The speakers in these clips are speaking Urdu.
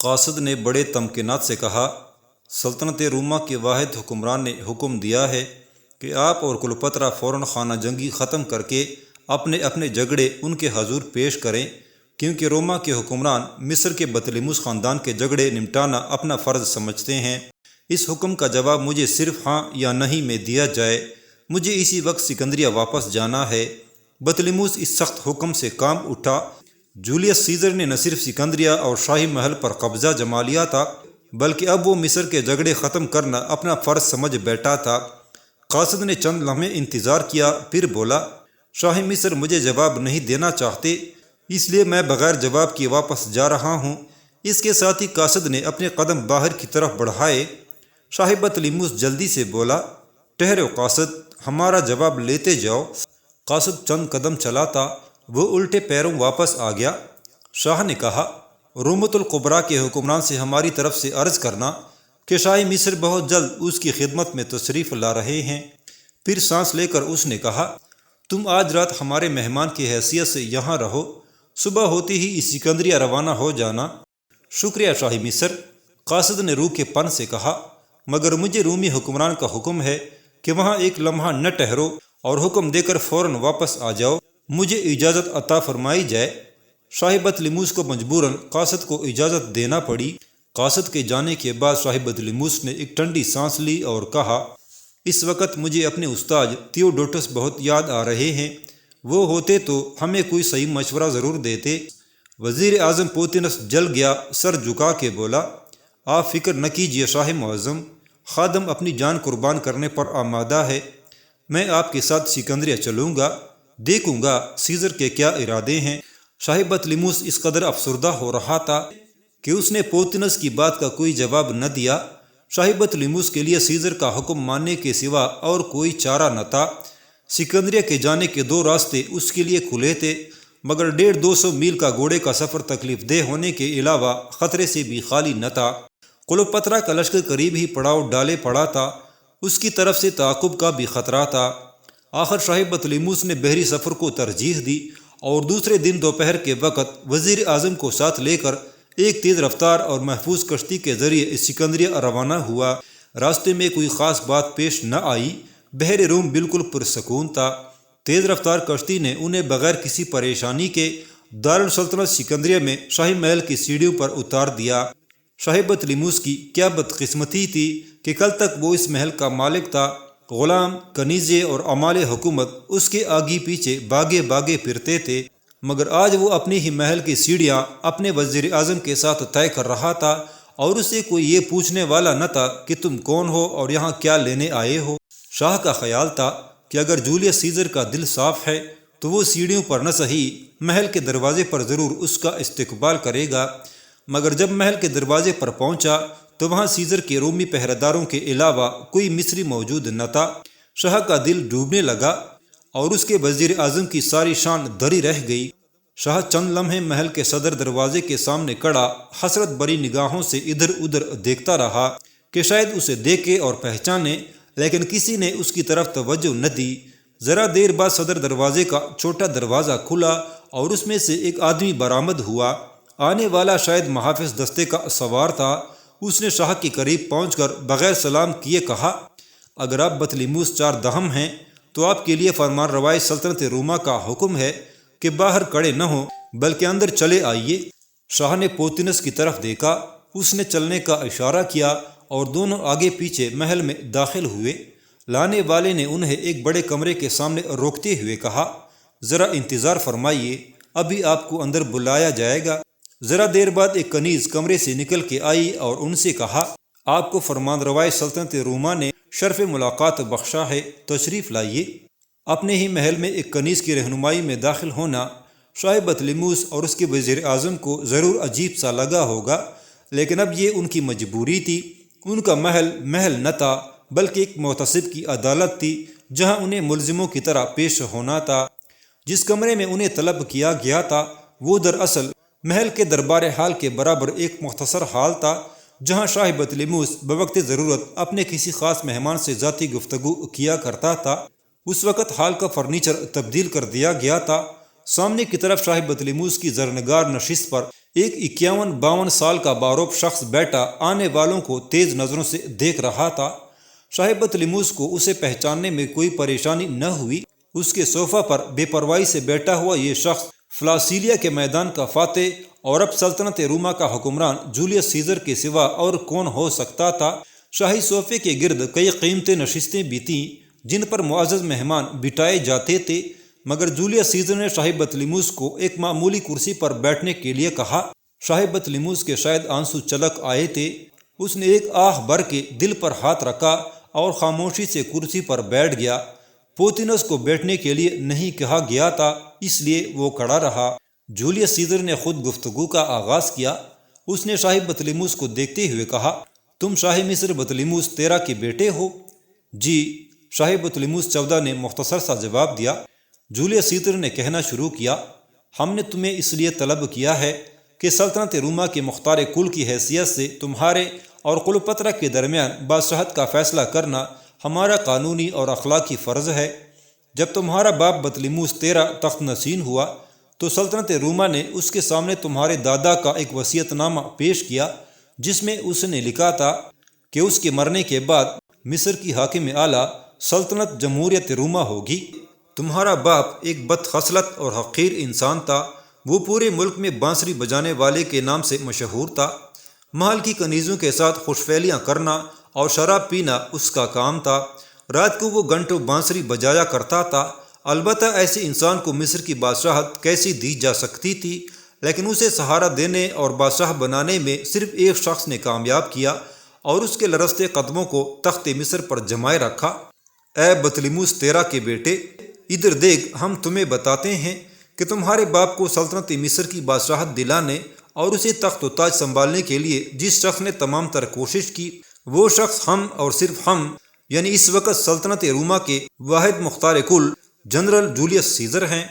قاصد نے بڑے تمکنات سے کہا، سلطنت روما کے واحد حکمران نے حکم دیا ہے کہ آپ اور کلوپترا فوراً خانہ جنگی ختم کر کے اپنے اپنے جھگڑے ان کے حضور پیش کریں، کیونکہ روما کے حکمران مصر کے بطلیموس خاندان کے جھگڑے نمٹانا اپنا فرض سمجھتے ہیں۔ اس حکم کا جواب مجھے صرف ہاں یا نہیں میں دیا جائے۔ مجھے اسی وقت سکندریہ واپس جانا ہے۔ بطلیموس اس سخت حکم سے کام اٹھا۔ جولیس سیزر نے نہ صرف سکندریہ اور شاہی محل پر قبضہ جما لیا تھا، بلکہ اب وہ مصر کے جھگڑے ختم کرنا اپنا فرض سمجھ بیٹھا تھا۔ قاصد نے چند لمحے انتظار کیا، پھر بولا، شاہ مصر مجھے جواب نہیں دینا چاہتے، اس لیے میں بغیر جواب کے واپس جا رہا ہوں۔ اس کے ساتھ ہی قاصد نے اپنے قدم باہر کی طرف بڑھائے۔ شاہ بطلیموس جلدی سے بولا، ٹھہرو قاصد، ہمارا جواب لیتے جاؤ۔ قاصد چند قدم چلا تھا، وہ الٹے پیروں واپس آ گیا۔ شاہ نے کہا، رومۃ القبریٰ کے حکمران سے ہماری طرف سے عرض کرنا کہ شاہ مصر بہت جلد اس کی خدمت میں تشریف لا رہے ہیں۔ پھر سانس لے کر اس نے کہا، تم آج رات ہمارے مہمان کی حیثیت سے یہاں رہو، صبح ہوتی ہی سکندریہ روانہ ہو جانا۔ شکریہ شاہ مصر، قاصد نے روح کے پن سے کہا، مگر مجھے رومی حکمران کا حکم ہے کہ وہاں ایک لمحہ نہ ٹھہرو اور حکم دے کر فوراً واپس آ جاؤ۔ مجھے اجازت عطا فرمائی جائے۔ شاہ بطلیموس کو مجبوراً قاصد کو اجازت دینا پڑی۔ قاصد کے جانے کے بعد شاہ بطلیموس نے ایک ٹھنڈی سانس لی اور کہا، اس وقت مجھے اپنے استاد تھیوڈوٹس بہت یاد آ رہے ہیں، وہ ہوتے تو ہمیں کوئی صحیح مشورہ ضرور دیتے۔ وزیر اعظم پوتینس جل گیا، سر جھکا کے بولا، آپ فکر نہ کیجیے شاہ معظم، خادم اپنی جان قربان کرنے پر آمادہ ہے۔ میں آپ کے ساتھ سکندریہ چلوں گا، دیکھوں گا سیزر کے کیا ارادے ہیں۔ شاہ بطلیموس اس قدر افسردہ ہو رہا تھا کہ اس نے پوتینس کی بات کا کوئی جواب نہ دیا۔ شاہ بطلیموس کے لیے سیزر کا حکم ماننے کے سوا اور کوئی چارہ نہ تھا۔ سکندریہ کے جانے کے دو راستے اس کے لیے کھلے تھے، مگر 150 میل کا گھوڑے کا سفر تکلیف دہ ہونے کے علاوہ خطرے سے بھی خالی نہ تھا۔ کلوپترا کا لشکر قریب ہی پڑاؤ ڈالے پڑا تھا، اس کی طرف سے تعاقب کا بھی خطرہ تھا۔ آخر شاہ بطلیموس نے بحری سفر کو ترجیح دی اور دوسرے دن دوپہر کے وقت وزیر اعظم کو ساتھ لے کر ایک تیز رفتار اور محفوظ کشتی کے ذریعے سکندریہ روانہ ہوا۔ راستے میں کوئی خاص بات پیش نہ آئی، بحر روم بالکل پرسکون تھا۔ تیز رفتار کشتی نے انہیں بغیر کسی پریشانی کے دارالسلطنت سکندریہ میں شاہی محل کی سیڑھیوں پر اتار دیا۔ شاہ بطلیموس کی کیا بدقسمتی تھی کہ کل تک وہ اس محل کا مالک تھا، غلام، کنیزے اور عمال حکومت اس کے آگے پیچھے باغے باغے پھرتے تھے، مگر آج وہ اپنی ہی محل کی سیڑھیاں اپنے وزیر اعظم کے ساتھ طے کر رہا تھا اور اسے کوئی یہ پوچھنے والا نہ تھا کہ تم کون ہو اور یہاں کیا لینے آئے ہو۔ شاہ کا خیال تھا کہ اگر جولیس سیزر کا دل صاف ہے تو وہ سیڑھیوں پر نہ صحیح محل کے دروازے پر ضرور اس کا استقبال کرے گا، مگر جب محل کے دروازے پر پہنچا تو وہاں سیزر کے رومی پہرے داروں کے علاوہ کوئی مصری موجود نہ تھا۔ شاہ کا دل ڈوبنے لگا اور اس کے وزیر اعظم کی ساری شان دھری رہ گئی۔ شاہ چند لمحے محل کے صدر دروازے کے سامنے کھڑا حسرت بری نگاہوں سے ادھر ادھر دیکھتا رہا کہ شاید اسے دیکھے اور پہچانے، لیکن کسی نے اس کی طرف توجہ نہ دی۔ ذرا دیر بعد صدر دروازے کا چھوٹا دروازہ کھلا اور اس میں سے ایک آدمی برآمد ہوا۔ آنے والا شاید محافظ دستے کا سوار تھا۔ اس نے شاہ کے قریب پہنچ کر بغیر سلام کیے کہا، اگر آپ بطلیموس چار دہم ہیں تو آپ کے لیے فرمان روائی سلطنت روما کا حکم ہے کہ باہر کھڑے نہ ہوں بلکہ اندر چلے آئیے۔ شاہ نے پوتینس کی طرف دیکھا، اس نے چلنے کا اشارہ کیا اور دونوں آگے پیچھے محل میں داخل ہوئے۔ لانے والے نے انہیں ایک بڑے کمرے کے سامنے روکتے ہوئے کہا، ذرا انتظار فرمائیے، ابھی آپ کو اندر بلایا جائے گا۔ ذرا دیر بعد ایک کنیز کمرے سے نکل کے آئی اور ان سے کہا، آپ کو فرمان روائی سلطنت روما نے شرف ملاقات بخشا ہے، تشریف لائیے۔ اپنے ہی محل میں ایک کنیز کی رہنمائی میں داخل ہونا شاہ بطلیموس اور اس کے وزیر اعظم کو ضرور عجیب سا لگا ہوگا، لیکن اب یہ ان کی مجبوری تھی۔ ان کا محل نہ تھا بلکہ ایک محتسب کی عدالت تھی جہاں انہیں ملزموں کی طرح پیش ہونا تھا۔ جس کمرے میں انہیں طلب کیا گیا تھا وہ دراصل محل کے دربار حال کے برابر ایک مختصر حال تھا جہاں شاہ بطلیموس بوقت ضرورت اپنے کسی خاص مہمان سے ذاتی گفتگو کیا کرتا تھا۔ اس وقت حال کا فرنیچر تبدیل کر دیا گیا تھا۔ سامنے کی طرف شاہ بطلیموس کی زرنگار نشست پر ایک 51-52 سال کا باروب شخص بیٹا آنے والوں کو تیز نظروں سے دیکھ رہا تھا۔ شاہ بطلیموس کو اسے پہچاننے میں کوئی پریشانی نہ ہوئی۔ اس کے صوفہ پر بے پرواہی سے بیٹھا ہوا یہ شخص فلاسیلیا کے میدان کا فاتح اور اب سلطنت روما کا حکمران جولیس سیزر کے سوا اور کون ہو سکتا تھا؟ شاہی صوفے کے گرد کئی قیمتی نشستیں بھی تھیں جن پر معزز مہمان بٹھائے جاتے تھے، مگر جولیس سیزر نے شاہ بطلیموس کو ایک معمولی کرسی پر بیٹھنے کے لیے کہا۔ شاہ بطلیموس کے شاید آنسو چلک آئے تھے۔ اس نے ایک آہ بھر کے دل پر ہاتھ رکھا اور خاموشی سے کرسی پر بیٹھ گیا۔ پوتینس کو بیٹھنے کے لیے نہیں کہا گیا تھا، اس لیے وہ کھڑا رہا۔ جولیس سیزر نے خود گفتگو کا آغاز کیا۔ اس نے شاہ بطلیموس کو دیکھتے ہوئے کہا، تم شاہ مصر بطلیموس 13 کے بیٹے ہو؟ جی، شاہ بطلیموس 14 نے مختصر سا جواب دیا۔ جولیس سیزر نے کہنا شروع کیا، ہم نے تمہیں اس لیے طلب کیا ہے کہ سلطنت روما کے مختار کل کی حیثیت سے تمہارے اور کلوپترا کے درمیان بادشاہت کا فیصلہ کرنا ہمارا قانونی اور اخلاقی فرض ہے۔ جب تمہارا باپ بطلیموس 13 تخت نشین ہوا تو سلطنت روما نے اس کے سامنے تمہارے دادا کا ایک وصیت نامہ پیش کیا جس میں اس نے لکھا تھا کہ اس کے مرنے کے بعد مصر کی حاکم اعلیٰ سلطنت جمہوریت روما ہوگی۔ تمہارا باپ ایک بد خصلت اور حقیر انسان تھا۔ وہ پورے ملک میں بانسری بجانے والے کے نام سے مشہور تھا۔ محل کی کنیزوں کے ساتھ خوشفیلیاں کرنا اور شراب پینا اس کا کام تھا۔ رات کو وہ گھنٹوں بانسری بجایا کرتا تھا۔ البتہ ایسے انسان کو مصر کی بادشاہت کیسی دی جا سکتی تھی، لیکن اسے سہارا دینے اور بادشاہ بنانے میں صرف ایک شخص نے کامیاب کیا اور اس کے لرزتے قدموں کو تخت مصر پر جمائے رکھا۔ اے بطلیموس 13 کے بیٹے، ادھر دیکھ، ہم تمہیں بتاتے ہیں کہ تمہارے باپ کو سلطنت مصر کی بادشاہت دلانے اور اسے تخت و تاج سنبھالنے کے لیے جس شخص نے تمام تر کوشش کی، وہ شخص ہم اور صرف ہم، یعنی اس وقت سلطنت روما کے واحد مختار کل جنرل جولیس سیزر ہیں۔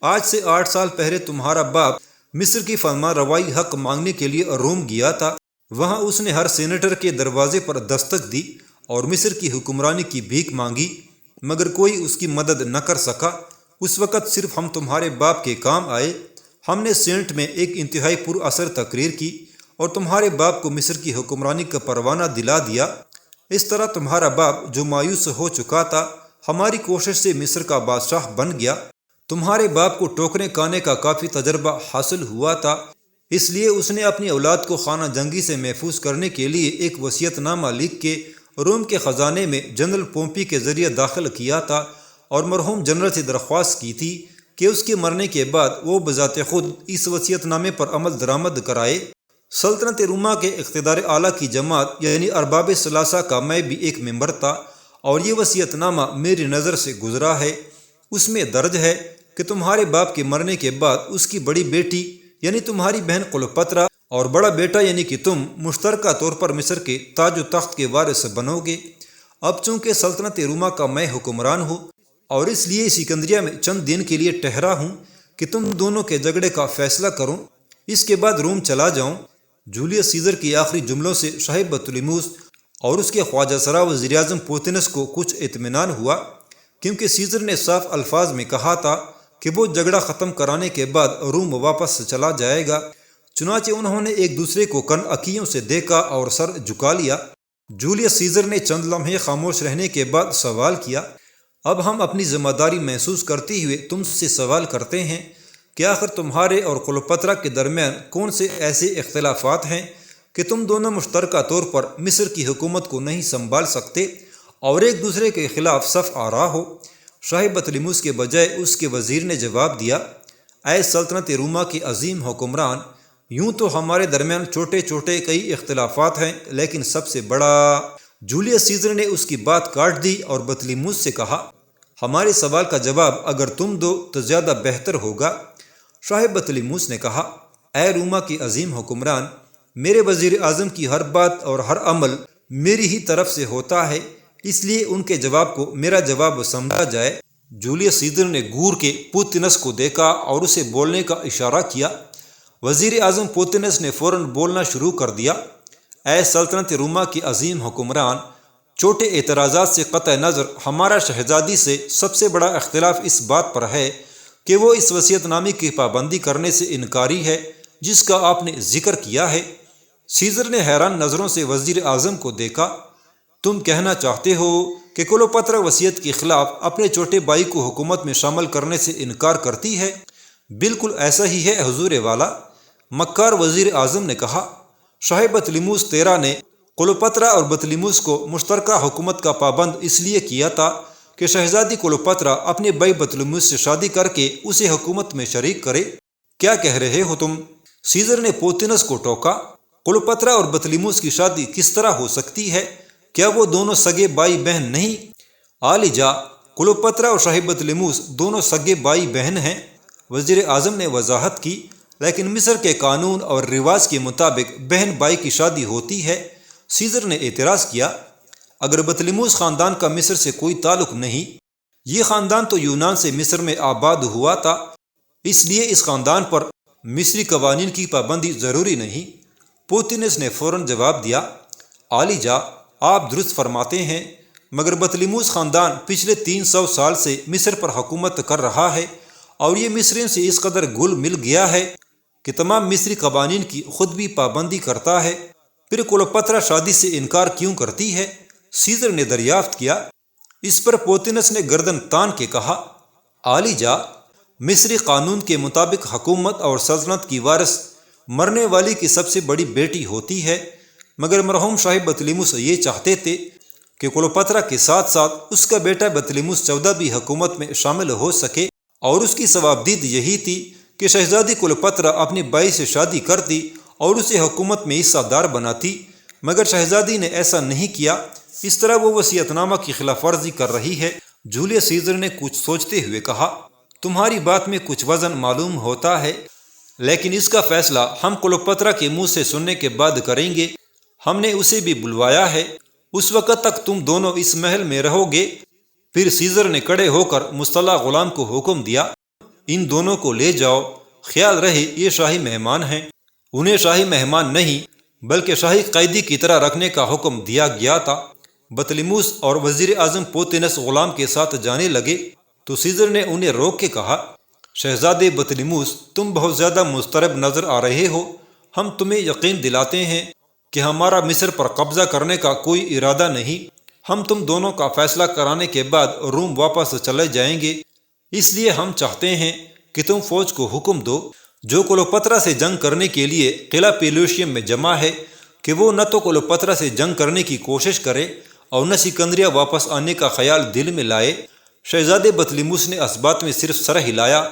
آج سے 8 سال پہلے تمہارا باپ مصر کی فرمان روائی حق مانگنے کے لیے روم گیا تھا۔ وہاں اس نے ہر سینیٹر کے دروازے پر دستک دی اور مصر کی حکمرانی کی بھیک مانگی، مگر کوئی اس کی مدد نہ کر سکا۔ اس وقت صرف ہم تمہارے باپ کے کام آئے۔ ہم نے سینٹ میں ایک انتہائی پر اثر تقریر کی اور تمہارے باپ کو مصر کی حکمرانی کا پروانہ دلا دیا۔ اس طرح تمہارا باپ جو مایوس ہو چکا تھا، ہماری کوشش سے مصر کا بادشاہ بن گیا۔ تمہارے باپ کو ٹوکنے کھانے کا کافی تجربہ حاصل ہوا تھا، اس لیے اس نے اپنی اولاد کو خانہ جنگی سے محفوظ کرنے کے لیے ایک وصیت نامہ لکھ کے روم کے خزانے میں جنرل پومپی کے ذریعے داخل کیا تھا اور مرحوم جنرل سے درخواست کی تھی کہ اس کے مرنے کے بعد وہ بذات خود اس وصیت نامے پر عمل درآمد کرائے۔ سلطنت روما کے اقتدار اعلیٰ کی جماعت یعنی ارباب ثلاثہ کا میں بھی ایک ممبر تھا، اور یہ وصیت نامہ میری نظر سے گزرا ہے۔ اس میں درج ہے کہ تمہارے باپ کے مرنے کے بعد اس کی بڑی بیٹی یعنی تمہاری بہن کلوپترا اور بڑا بیٹا یعنی کہ تم مشترکہ طور پر مصر کے تاج و تخت کے وارث بنو گے۔ اب چونکہ سلطنت روما کا میں حکمران ہوں اور اس لیے سکندریہ میں چند دن کے لیے ٹھہرا ہوں کہ تم دونوں کے جھگڑے کا فیصلہ کروں، اس کے بعد روم چلا جاؤں۔ جولیس سیزر کے آخری جملوں سے شاہ بطلیموس اور اس کے خواجہ سرا وزیر اعظم پوتینس کو کچھ اطمینان ہوا، کیونکہ سیزر نے صاف الفاظ میں کہا تھا کہ وہ جھگڑا ختم کرانے کے بعد روم واپس چلا جائے گا۔ چنانچہ انہوں نے ایک دوسرے کو کن عکیوں سے دیکھا اور سر جھکا لیا۔ جولیس سیزر نے چند لمحے خاموش رہنے کے بعد سوال کیا، اب ہم اپنی ذمہ داری محسوس کرتے ہوئے تم سے سوال کرتے ہیں کہ آخر تمہارے اور کلوپترا کے درمیان کون سے ایسے اختلافات ہیں کہ تم دونوں مشترکہ طور پر مصر کی حکومت کو نہیں سنبھال سکتے اور ایک دوسرے کے خلاف صف آرا ہو؟ شاہ بطلیموس کے بجائے اس کے وزیر نے جواب دیا، اے سلطنت روما کے عظیم حکمران، یوں تو ہمارے درمیان چھوٹے چھوٹے کئی اختلافات ہیں، لیکن سب سے بڑا… جولیس سیزر نے اس کی بات کاٹ دی اور بطلیموس سے کہا، ہمارے سوال کا جواب اگر تم دو تو زیادہ بہتر ہوگا۔ شاہ بطلیموس نے کہا، اے روما کے عظیم حکمران، میرے وزیر اعظم کی ہر بات اور ہر عمل میری ہی طرف سے ہوتا ہے، اس لیے ان کے جواب کو میرا جواب سمجھا جائے۔ جولیس سیزر نے گور کے پوتینس کو دیکھا اور اسے بولنے کا اشارہ کیا۔ وزیر اعظم پوتینس نے فوراً بولنا شروع کر دیا، اے سلطنت روما کے عظیم حکمران، چھوٹے اعتراضات سے قطع نظر ہمارا شہزادی سے سب سے بڑا اختلاف اس بات پر ہے کہ وہ اس وصیت نامے کی پابندی کرنے سے انکاری ہے جس کا آپ نے ذکر کیا ہے۔ سیزر نے حیران نظروں سے وزیر اعظم کو دیکھا۔ تم کہنا چاہتے ہو کہ کلوپترا وصیت کے خلاف اپنے چھوٹے بھائی کو حکومت میں شامل کرنے سے انکار کرتی ہے؟ بالکل ایسا ہی ہے حضور والا، مکار وزیر اعظم نے کہا۔ شاہ بطلیموس تیرہ نے کلوپترا اور بطلیموس کو مشترکہ حکومت کا پابند اس لیے کیا تھا کہ شہزادی کلوپترا اپنے بھائی بطلیموس سے شادی کر کے اسے حکومت میں شریک کرے۔ کیا کہہ رہے ہو تم؟ سیزر نے پوتینس کو ٹوکا۔ کلوپترا اور بطلیموس کی شادی کس طرح ہو سکتی ہے؟ کیا وہ دونوں سگے بھائی بہن نہیں؟ عالجہ، کلوپترا اور شاہ بطلیموس دونوں سگے بھائی بہن ہیں، وزیر اعظم نے وضاحت کی، لیکن مصر کے قانون اور رواج کے مطابق بہن بھائی کی شادی ہوتی ہے۔ سیزر نے اعتراض کیا، اگر بطلیموس خاندان کا مصر سے کوئی تعلق نہیں، یہ خاندان تو یونان سے مصر میں آباد ہوا تھا، اس لیے اس خاندان پر مصری قوانین کی پابندی ضروری نہیں۔ پوتینس نے فوراً جواب دیا، عالجہ، آپ درست فرماتے ہیں، مگر بطلیموس خاندان پچھلے 300 سال سے مصر پر حکومت کر رہا ہے اور یہ مصریوں سے اس قدر گل مل گیا ہے کہ تمام مصری قوانین کی خود بھی پابندی کرتا ہے۔ پھر کلوپترا شادی سے انکار کیوں کرتی ہے؟ سیزر نے دریافت کیا۔ اس پر پوتینس نے گردن تان کے کہا، عالجہ، مصری قانون کے مطابق حکومت اور سلطنت کی وارث مرنے والی کی سب سے بڑی بیٹی ہوتی ہے، مگر مرحوم شاہ بطلیموس یہ چاہتے تھے کہ کلوپترا کے ساتھ ساتھ اس کا بیٹا بطلیموس 14 بھی حکومت میں شامل ہو سکے، اور اس کی ثوابدید یہی تھی کہ شہزادی کلوپترا اپنے بھائی سے شادی کرتی اور اسے حکومت میں حصہ دار بناتی، مگر شہزادی نے ایسا نہیں کیا۔ اس طرح وہ وصیت نامہ کی خلاف ورزی کر رہی ہے۔ جولیس سیزر نے کچھ سوچتے ہوئے کہا، تمہاری بات میں کچھ وزن معلوم ہوتا ہے، لیکن اس کا فیصلہ ہم کلوپترا کے منہ سے سننے کے بعد کریں گے۔ ہم نے اسے بھی بلوایا ہے، اس وقت تک تم دونوں اس محل میں رہو گے۔ پھر سیزر نے کھڑے ہو کر مصطلح غلام کو حکم دیا، ان دونوں کو لے جاؤ، خیال رہے یہ شاہی مہمان ہیں، انہیں شاہی مہمان نہیں بلکہ شاہی قیدی کی طرح رکھنے کا حکم دیا گیا تھا۔ بطلیموس اور وزیر اعظم پوتینس غلام کے ساتھ جانے لگے تو سیزر نے انہیں روک کے کہا، شہزادے بطلیموس، تم بہت زیادہ مضطرب نظر آ رہے ہو۔ ہم تمہیں یقین دلاتے ہیں کہ ہمارا مصر پر قبضہ کرنے کا کوئی ارادہ نہیں۔ ہم تم دونوں کا فیصلہ کرانے کے بعد روم واپس چلے جائیں گے، اس لیے ہم چاہتے ہیں کہ تم فوج کو حکم دو جو کلوپترا سے جنگ کرنے کے لیے قلعہ پیلوشیم میں جمع ہے کہ وہ نہ تو کلوپترا سے جنگ کرنے کی کوشش کرے اور نہ سکندریہ واپس آنے کا خیال دل میں لائے۔ شہزادے بطلیموس نے اس بات میں صرف سر ہلایا۔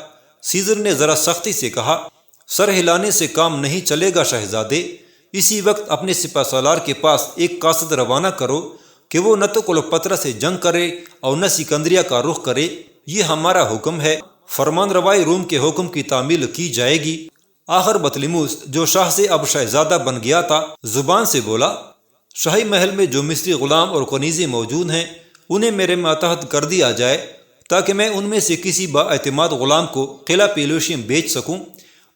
سیزر نے ذرا سختی سے کہا، سر ہلانے سے کام نہیں چلے گا شہزادے، اسی وقت اپنے سپہ سالار کے پاس ایک قاصد روانہ کرو کہ وہ نہ تو کلوپترا سے جنگ کرے اور نہ سکندریہ کا رخ کرے، یہ ہمارا حکم ہے۔ فرمان روائی روم کے حکم کی تعمیل کی جائے گی۔ آخر بطلیموس جو شاہ سے اب شہزادہ بن گیا تھا زبان سے بولا، شاہی محل میں جو مصری غلام اور کنیزیں موجود ہیں انہیں میرے ماتحت کر دیا جائے تاکہ میں ان میں سے کسی با اعتماد غلام کو قلعہ پیلوشیم بیچ سکوں۔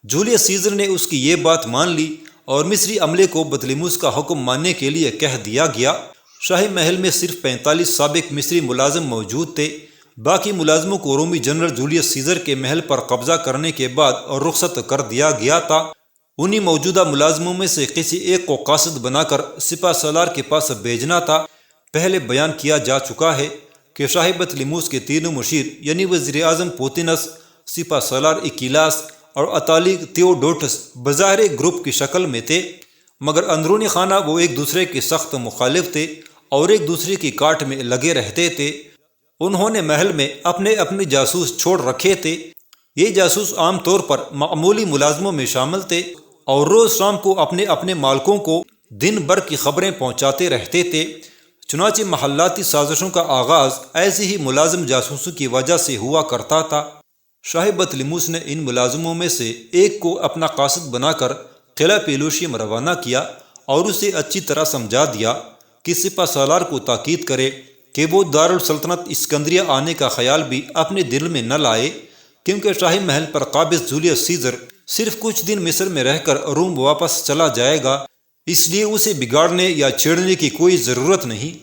جولیس سیزر نے اس کی یہ بات مان لی اور مصری عملے کو بطلیموس کا حکم ماننے کے لیے کہہ دیا گیا۔ شاہی محل میں صرف 45 سابق مصری ملازم موجود تھے، باقی ملازموں کو رومی جنرل جولیس سیزر کے محل پر قبضہ کرنے کے بعد رخصت کر دیا گیا تھا۔ انہی موجودہ ملازموں میں سے کسی ایک کو قاصد بنا کر سپہ سالار کے پاس بھیجنا تھا۔ پہلے بیان کیا جا چکا ہے کہ شاہ بطلیموس کے تینوں مشیر یعنی وزیر اعظم پوتینس، سپہ سالار اکیلاس اور اتالیق تھیوڈوٹس بظاہر ایک گروپ کی شکل میں تھے، مگر اندرونی خانہ وہ ایک دوسرے کے سخت مخالف تھے اور ایک دوسرے کی کاٹ میں لگے رہتے تھے۔ انہوں نے محل میں اپنے اپنے جاسوس چھوڑ رکھے تھے۔ یہ جاسوس عام طور پر معمولی ملازموں میں شامل تھے اور روز شام کو اپنے اپنے مالکوں کو دن بھر کی خبریں پہنچاتے رہتے تھے۔ چنانچہ محلاتی سازشوں کا آغاز ایسے ہی ملازم جاسوسوں کی وجہ سے ہوا کرتا تھا۔ شاہ بطلیموس نے ان ملازموں میں سے ایک کو اپنا قاصد بنا کر قلعہ پیلوشیم روانہ کیا اور اسے اچھی طرح سمجھا دیا کہ سپہ سالار کو تاکید کرے کہ وہ دارالسلطنت اسکندریہ آنے کا خیال بھی اپنے دل میں نہ لائے، کیونکہ شاہی محل پر قابض جولیس سیزر صرف کچھ دن مصر میں رہ کر روم واپس چلا جائے گا، اس لیے اسے بگاڑنے یا چھیڑنے کی کوئی ضرورت نہیں۔